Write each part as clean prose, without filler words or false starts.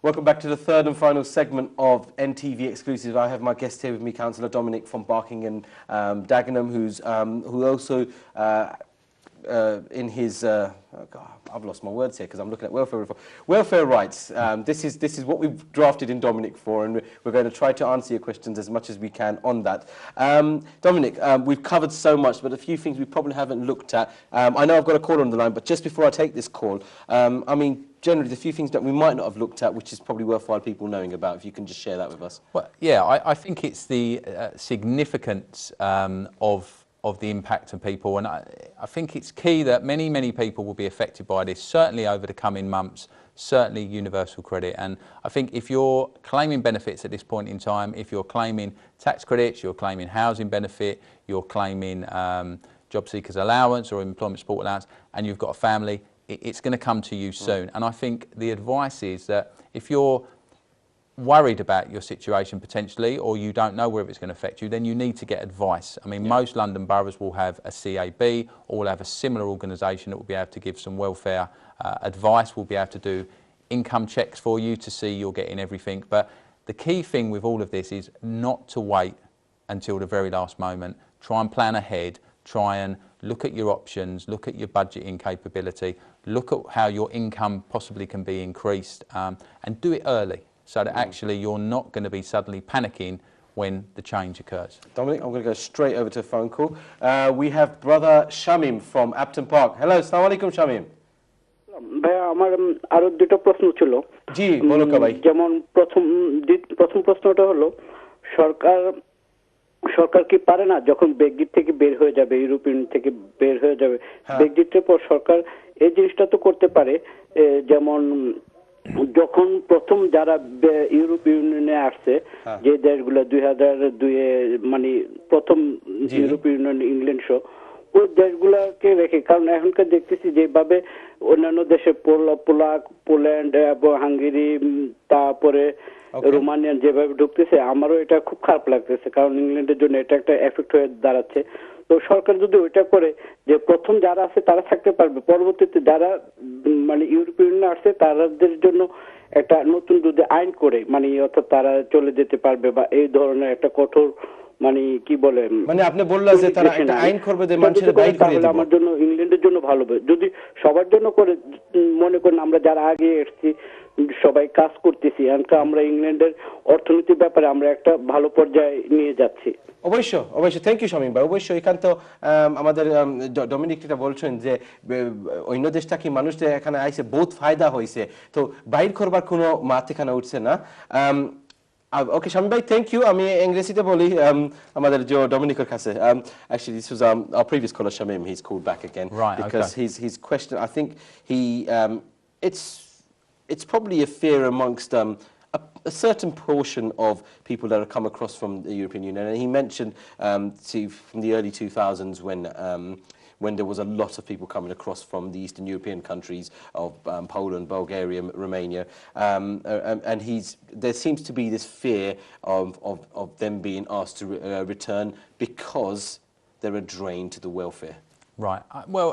Welcome back to the third and final segment of NTV Exclusive. I have my guest here with me, Councillor Dominic from Barking and Dagenham, who also in his oh God, I've lost my words here because I'm looking at welfare rights. This is what we've drafted in Dominic for, and we're going to try to answer your questions as much as we can on that. Dominic, we've covered so much, but a few things we probably haven't looked at. I know I've got a caller on the line, but just before I take this call, I mean, generally, the few things that we might not have looked at, which is probably worthwhile people knowing about, if you can just share that with us. Well, yeah, I think it's the significance of the impact on people, and I think it's key that many people will be affected by this, certainly over the coming months, certainly universal credit. And I think if you're claiming benefits at this point in time, if you're claiming tax credits, you're claiming housing benefit, you're claiming job seekers allowance or employment support allowance, and you've got a family, it's going to come to you soon. And I think the advice is that if you're worried about your situation potentially, or you don't know whether it's going to affect you, then you need to get advice. I mean, most London boroughs will have a CAB, or will have a similar organisation that will be able to give some welfare advice, will be able to do income checks for you to see you're getting everything. But the key thing with all of this is not to wait until the very last moment. Try and plan ahead, try and look at your options, look at your budgeting capability, look at how your income possibly can be increased, and do it early, so that actually you're not going to be suddenly panicking when the change occurs. Dominic, I'm going to go straight over to a phone call. We have brother Shamim from Upton Park. Hello, assalamu alaikum Shamim. ভাইয়া আমার আরো দুটো প্রশ্ন ছিল। জি বলো ভাই। যেমন প্রথম প্রশ্নটা হলো সরকার কি পারে না যখন ব্রেক্সিট থেকে বের হয়ে যাবে, ইউরোপিয়ান থেকে বের হয়ে যাবে, ব্রেক্সিটের পর সরকার এই জিনিসটা তো করতে পারে, যেমন যখন প্রথম যারা ইউরোপীয় ইউনিয়নে আসছে, যে দেশগুলো 2002-এ মানে প্রথম ইউরোপীয় ইউনিয়ন ইংল্যান্ড সহ ওই দেশগুলোকে রেখে, কারণ এখনকার দেখতেছি যেভাবে অন্যান্য দেশে পোল্যান্ড এবং হাঙ্গেরি, তারপরে রোমানিয়ান যেভাবে ঢুকতেছে, আমারও এটা খুব খারাপ লাগতেছে, কারণ ইংল্যান্ডের জন্য এটা একটা এফেক্ট হয়ে দাঁড়াচ্ছে। তো সরকার যদি ওইটা করে যে প্রথম যারা আছে তারা থাকতে পারবে, পরবর্তীতে যারা মানে ইউরোপীয় ইউনিয়নে আসছে তাদের জন্য একটা নতুন যদি আইন করে, মানে অর্থাৎ তারা চলে যেতে পারবে, বা এই ধরনের একটা কঠোর মানে কি বলে, মানে আপনি বললেন যে তারা একটা আইন করবে যে মানুষের বাইরে করে দিবে, আমার জন্য ইংল্যান্ডের জন্য ভালো হবে। যদি সবার জন্য করে, মনে করেন আমরা যারা আগে এসেছি সবাই কাজ করতেছি, আমরা ইংল্যান্ডের অর্থনীতির ব্যাপারে আমরা একটা ভালো পর্যায়ে নিয়ে যাচ্ছি। অবশ্যই থ্যাংক ইউ শামীম ভাই। অবশ্যই এখান তো আমাদের ডমিনিক যেটা বলছেন যে অন্য দেশটা কি মানুষদের এখানে আইসে বহুত ফায়দা হয়েছে, তো বাইর করবার কোনো মাথাখানা উঠছে না। Okay, Shami bhai, thank you. আমি ইংরেজিতে বলি আমাদের যে ডমিনিকের কাছে। Actually, this was our previous caller, Shamim. He's called back again, right? Because his question, I think it's probably a fear amongst a certain portion of people that have come across from the European Union, and he mentioned from the early 2000s when there was a lot of people coming across from the Eastern European countries of Poland, Bulgaria, Romania, and there seems to be this fear of them being asked to return because they're a drain to the welfare. Right. Well,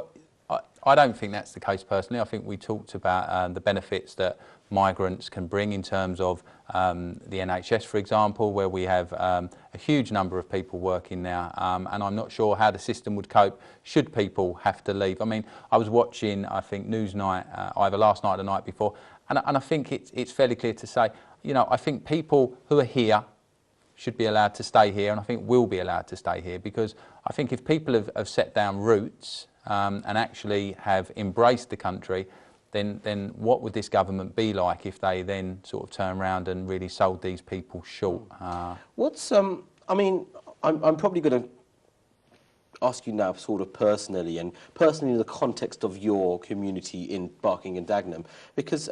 I don't think that's the case personally. I think we talked about the benefits that migrants can bring in terms of the NHS, for example, where we have a huge number of people working now, and I'm not sure how the system would cope should people have to leave. I mean, I was watching, I think, Newsnight either last night or the night before, and I think it's fairly clear to say, you know, I think people who are here should be allowed to stay here, and I think will be allowed to stay here, because I think if people have set down roots and actually have embraced the country, then what would this government be like if they then sort of turn around and really sold these people short? I mean, I'm probably going to ask you now sort of personally in the context of your community in Barking and Dagenham, because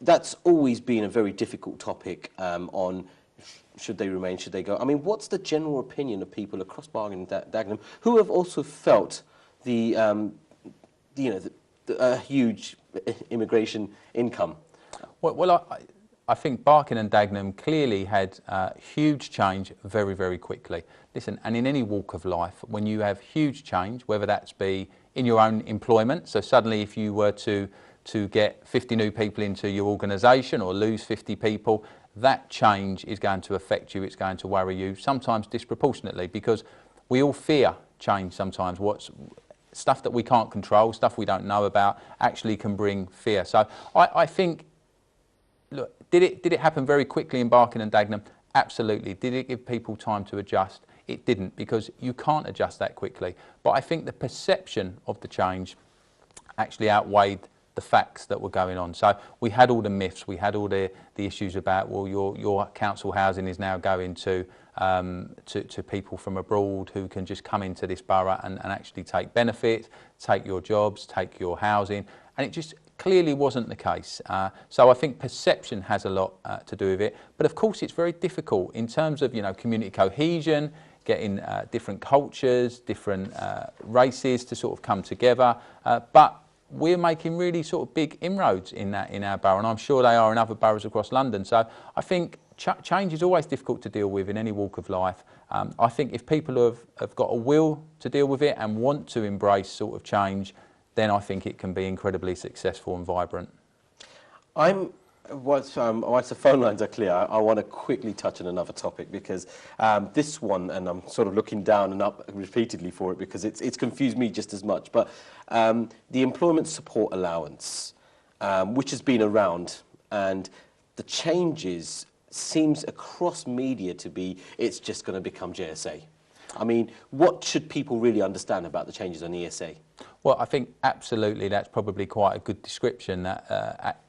that's always been a very difficult topic on should they remain, should they go. I mean, what's the general opinion of people across Barking and Dagenham who have also felt the huge immigration income? Well, I think Barking and Dagenham clearly had huge change very, very quickly. Listen, and in any walk of life, when you have huge change, whether that's be in your own employment, so suddenly if you were to get 50 new people into your organisation or lose 50 people, that change is going to affect you, it's going to worry you, sometimes disproportionately, because we all fear change sometimes. What's stuff that we can't control, stuff we don't know about, actually can bring fear. So I think, look, did it happen very quickly in Barking and Dagenham? Absolutely. Did it give people time to adjust? It didn't, because you can't adjust that quickly. But I think the perception of the change actually outweighed the facts that were going on. So we had all the myths, we had all the issues about, well, your council housing is now going to people from abroad who can just come into this borough and actually take benefit, take your jobs, take your housing, and it just clearly wasn't the case. So I think perception has a lot to do with it, but of course it's very difficult in terms of, you know, community cohesion, getting different cultures, different races to sort of come together, but we're making really sort of big inroads in that in our borough, and I'm sure they are in other boroughs across London. So I think change is always difficult to deal with in any walk of life. I think if people have got a will to deal with it and want to embrace sort of change, then I think it can be incredibly successful and vibrant. Once the phone lines are clear, I want to quickly touch on another topic, because this one, and I'm sort of looking down and up repeatedly for it because it's confused me just as much, but the employment support allowance, which has been around, and the changes seems across media to be it's just going to become JSA. I mean, what should people really understand about the changes on ESA? Well, I think absolutely that's probably quite a good description. That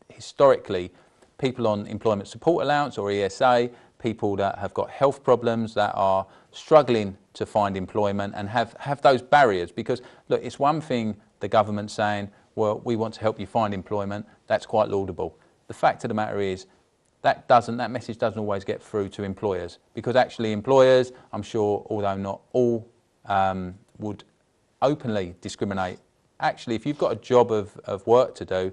historically, people on employment support allowance or ESA, people that have got health problems, that are struggling to find employment and have those barriers. Because look, it's one thing the government saying, well, we want to help you find employment. That's quite laudable. The fact of the matter is that message doesn't always get through to employers, because actually employers, I'm sure, although not all, would openly discriminate. Actually, if you've got a job of work to do,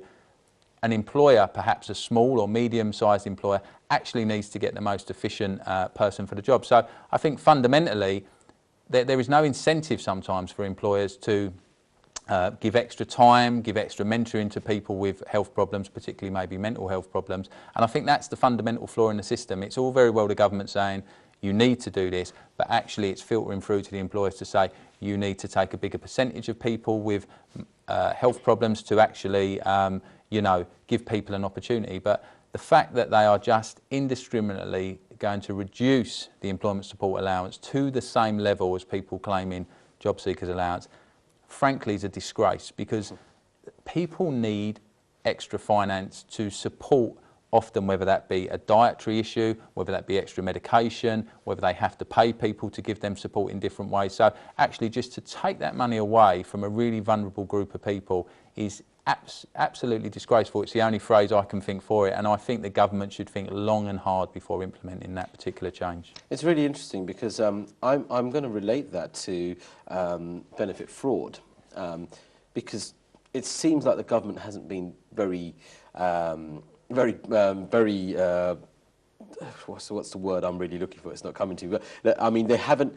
an employer, perhaps a small or medium-sized employer, actually needs to get the most efficient person for the job. So I think fundamentally there is no incentive sometimes for employers to give extra time, give extra mentoring to people with health problems, particularly maybe mental health problems. And I think that's the fundamental flaw in the system. It's all very well the government saying you need to do this, but actually it's filtering through to the employers to say you need to take a bigger percentage of people with health problems to actually you know, give people an opportunity. But the fact that they are just indiscriminately going to reduce the employment support allowance to the same level as people claiming job seekers allowance, frankly, is a disgrace, because people need extra finance to support, often whether that be a dietary issue, whether that be extra medication, whether they have to pay people to give them support in different ways. So actually just to take that money away from a really vulnerable group of people is absolutely disgraceful. It's the only phrase I can think for it, and I think the government should think long and hard before implementing that particular change. It's really interesting, because I'm going to relate that to benefit fraud, because it seems like the government hasn't been very what's the word I'm really looking for? It's not coming to me. But I mean, they haven't.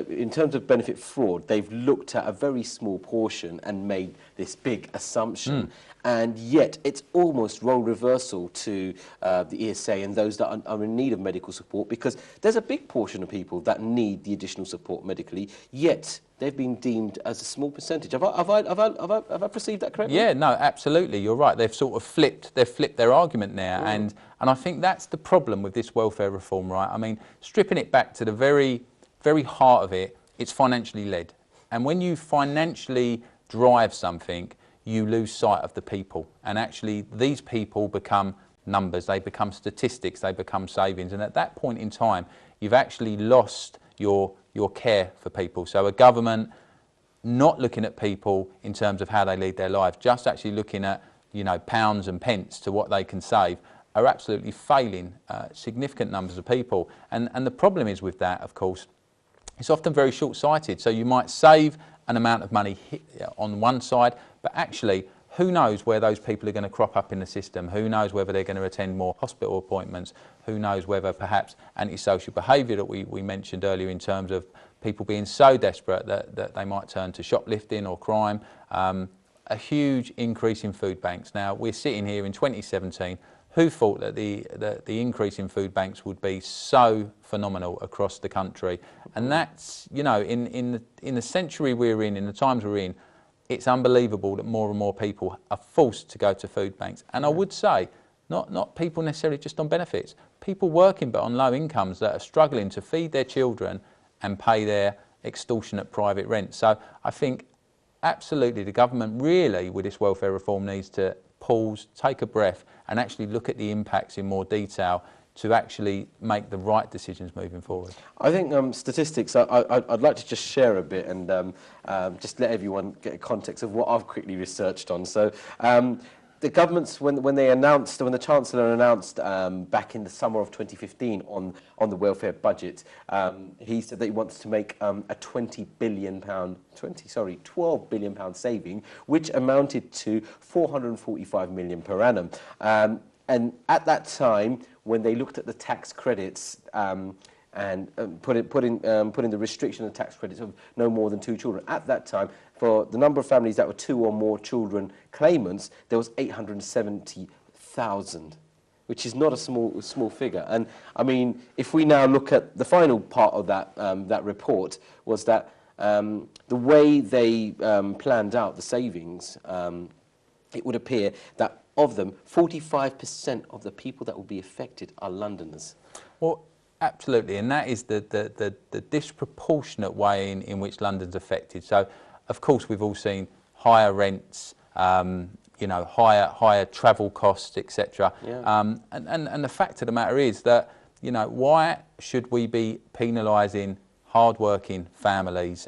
In terms of benefit fraud, they've looked at a very small portion and made this big assumption, and yet it's almost role reversal to the ESA and those that are in need of medical support, because there's a big portion of people that need the additional support medically, yet they've been deemed as a small percentage. Have I perceived that correctly? Yeah, no, absolutely. You're right. They've sort of flipped their argument now, and I think that's the problem with this welfare reform, right? I mean, stripping it back to the very heart of it, it's financially led. And when you financially drive something, you lose sight of the people. And actually, these people become numbers, they become statistics, they become savings. And at that point in time, you've actually lost your care for people. So a government not looking at people in terms of how they lead their lives, just actually looking at, you know, pounds and pence to what they can save, are absolutely failing significant numbers of people. And the problem is with that, of course, it's often very short-sighted. So you might save an amount of money on one side, but actually who knows where those people are going to crop up in the system? Who knows whether they're going to attend more hospital appointments? Who knows whether perhaps antisocial behaviour that we mentioned earlier in terms of people being so desperate that they might turn to shoplifting or crime. A huge increase in food banks. Now, we're sitting here in 2017. Who thought that the increase in food banks would be so phenomenal across the country? And that's, you know, in the century we're in the times we're in, it's unbelievable that more and more people are forced to go to food banks. And I would say, not people necessarily just on benefits, people working but on low incomes that are struggling to feed their children and pay their extortionate private rent. So I think absolutely the government really, with this welfare reform, needs to pause, take a breath and actually look at the impacts in more detail to actually make the right decisions moving forward. I think statistics, I'd like to just share a bit and just let everyone get a context of what I've quickly researched on. So the governments, when the Chancellor announced back in the summer of 2015 on the welfare budget, he said that he wants to make a £12 billion saving, which amounted to 445 million per annum. And at that time, when they looked at the tax credits and put in the restriction of tax credits of no more than 2 children, at that time, for the number of families that were 2 or more children claimants, there was 870,000, which is not a small figure. And I mean, if we now look at the final part of that report, was that the way they planned out the savings, it would appear that of them, 45% of the people that will be affected are Londoners. Well, absolutely, and that is the disproportionate way in which London's affected. So, of course, we've all seen higher rents, you know, higher travel costs, etc. Yeah. And the fact of the matter is that, you know, why should we be penalising hard-working families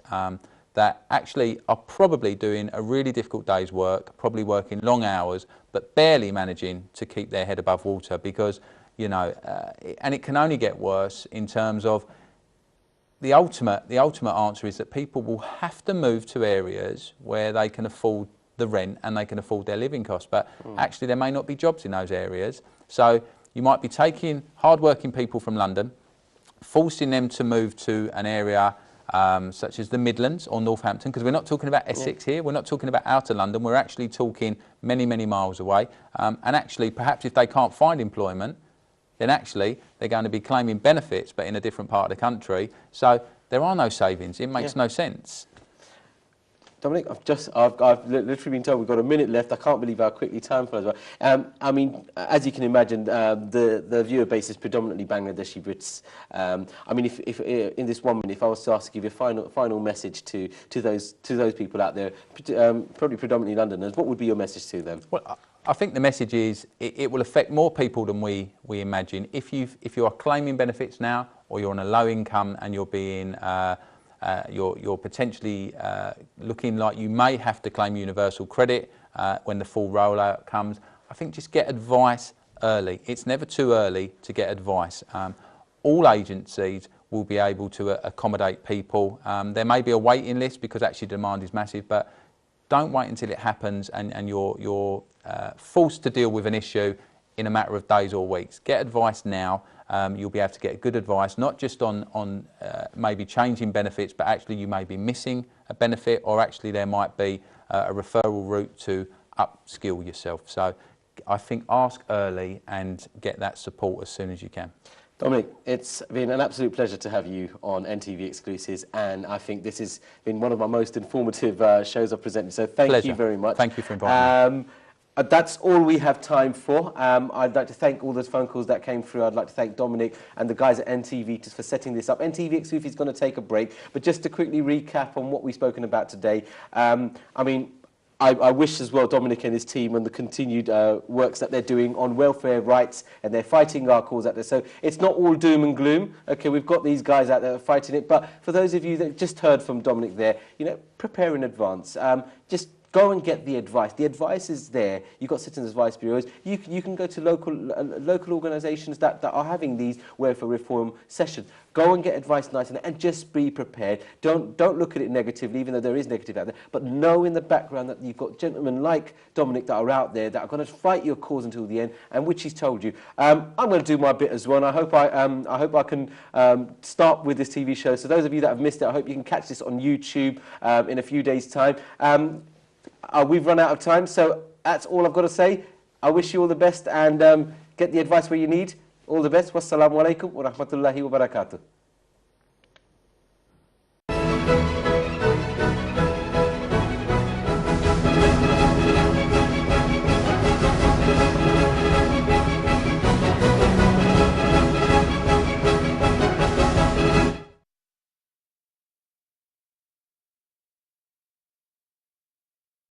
that actually are probably doing a really difficult day's work, probably working long hours, but barely managing to keep their head above water? Because, you know, and it can only get worse in terms of the ultimate answer is that people will have to move to areas where they can afford the rent and they can afford their living costs. But actually there may not be jobs in those areas. So you might be taking hard-working people from London, forcing them to move to an area such as the Midlands or Northampton, because we're not talking about Essex here, we're not talking about outer London, we're actually talking many, many miles away. And actually, perhaps if they can't find employment, then actually they're going to be claiming benefits, but in a different part of the country. So there are no savings. It makes no sense. Dominic, I've literally been told we've got a minute left. I can't believe how quickly time flies. I mean, as you can imagine, the viewer base is predominantly Bangladeshi Brits. I mean, if in this 1 minute, if I was to ask you a final message to those people out there, probably predominantly Londoners, what would be your message to them? Well, I think the message is it will affect more people than we imagine. If you are claiming benefits now, or you're on a low income and you're being you're potentially looking like you may have to claim universal credit when the full rollout comes, I think just get advice early. It's never too early to get advice. All agencies will be able to accommodate people. There may be a waiting list because actually demand is massive, but don't wait until it happens and you're forced to deal with an issue in a matter of days or weeks. Get advice now. You'll be able to get good advice, not just on maybe changing benefits, but actually you may be missing a benefit, or actually there might be a referral route to upskill yourself. So I think ask early and get that support as soon as you can. Dominic, it's been an absolute pleasure to have you on NTV Exclusives, and I think this has been one of my most informative shows I've presented, so thank you very much. Thank you for inviting me. That's all we have time for. I'd like to thank all those phone calls that came through. I'd like to thank Dominic and the guys at NTV for setting this up. NTV Exclusive is going to take a break, but just to quickly recap on what we've spoken about today, I mean, I wish as well Dominic and his team and the continued works that they're doing on welfare rights, and they're fighting our cause out there. So it's not all doom and gloom. Okay, we've got these guys out there fighting it, but for those of you that just heard from Dominic there, you know, prepare in advance. Just Go and get the advice. The advice is there. You've got citizens' advice bureaus. You can go to local organisations that are having these welfare reform sessions. Go and get advice nice and just be prepared. Don't look at it negatively, even though there is negative out there. But know in the background that you've got gentlemen like Dominic that are out there that are going to fight your cause until the end, and which he's told you. I'm going to do my bit as well, and I hope I can start with this TV show. So those of you that have missed it, I hope you can catch this on YouTube in a few days' time. We've run out of time, so that's all I've got to say. I wish you all the best and get the advice where you need. All the best. Wassalamu alaikum wa rahmatullahi wa barakatuh.